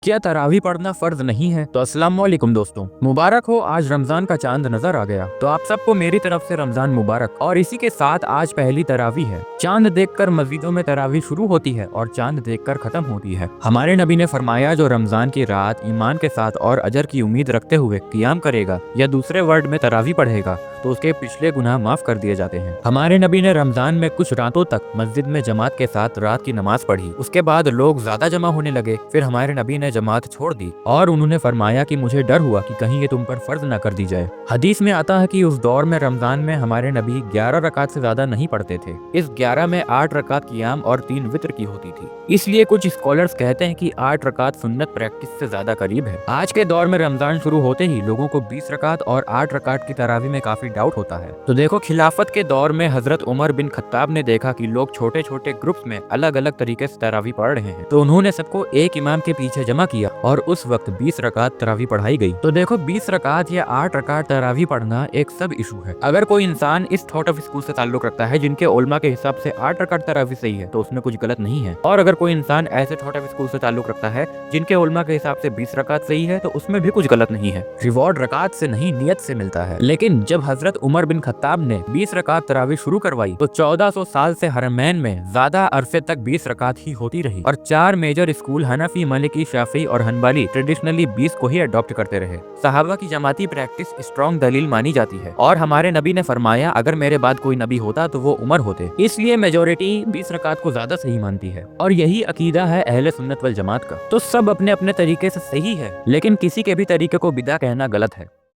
क्या तरावी पढ़ना फर्ज नहीं है? तो अस्सलाम वालेकुम दोस्तों, मुबारक हो, आज रमजान का चांद नजर आ गया। तो आप सबको मेरी तरफ से रमजान मुबारक। और इसी के साथ आज पहली तरावी है। चांद देखकर मस्जिदों में तरावी शुरू होती है और चांद देखकर खत्म होती है। हमारे नबी ने फरमाया, जो रमजान की रात ईमान के साथ और अजर की उम्मीद रखते हुए कियाम करेगा या दूसरे वर्ड में तरावी पढ़ेगा तो उसके पिछले गुनाह माफ कर दिए जाते हैं। हमारे नबी ने रमजान में कुछ रातों तक मस्जिद में जमात के साथ रात की नमाज पढ़ी। उसके बाद लोग ज्यादा जमा होने लगे। फिर हमारे नबी ने जमात छोड़ दी और उन्होंने फरमाया कि मुझे डर हुआ कि कहीं ये तुम पर फर्ज न कर दी जाए। हदीस में आता है कि उस दौर में रमजान में हमारे नबी 11 रकात से ज्यादा नहीं पढ़ते थे। इस 11 में 8 रकात कियाम और 3 वित्र की होती थी। इसलिए कुछ स्कॉलर्स कहते हैं कि 8 रकात सुन्नत प्रैक्टिस से ज्यादा करीब है। आज के दौर में रमजान शुरू होते ही लोगों को 20 रकात और 8 रकात की तरावी में काफी डाउट होता है। तो देखो, खिलाफत के दौर में हजरत उमर बिन खत्ताब ने देखा कि लोग छोटे छोटे ग्रुप्स में अलग अलग तरीके से तरावी पढ़ रहे हैं, तो उन्होंने सबको एक इमाम के पीछे जमा किया और उस वक्त 20 रकात तरावी पढ़ाई गई। तो देखो, 20 रकात या 8 रकात तरावी पढ़ना एक सब इशू है। अगर कोई इंसान इस थॉट ऑफ स्कूल से ताल्लुक रखता है जिनके उलमा के हिसाब से 8 रकात तरावी सही है, तो उसमें कुछ गलत नहीं है। और अगर कोई इंसान ऐसे थॉट ऑफ स्कूल से ताल्लुक रखता है जिनके उलमा के हिसाब से 20 रकात सही है, तो उसमें भी कुछ गलत नहीं है। रिवॉर्ड रकात से नहीं, नियत से मिलता है। लेकिन जब हजरत उमर बिन खत्ताब ने 20 रकात तरावी शुरू करवाई तो 1400 साल से हरमैन में ज्यादा अरसे तक 20 रकात ही होती रही और 4 मेजर स्कूल हनफी, मलिकी, शाफी और हनबली ट्रेडिशनली 20 को ही अडॉप्ट करते रहे। सहाबा की जमाती प्रैक्टिस स्ट्रॉन्ग दलील मानी जाती है और हमारे नबी ने फरमाया, अगर मेरे बाद कोई नबी होता तो वो उमर होते। इसलिए मेजोरिटी 20 रकात को ज्यादा सही मानती है और यही अकीदा है अहले सुन्नत वल जमात का। तो सब अपने अपने तरीके से सही है, लेकिन किसी के भी तरीके को बिदा कहना गलत है।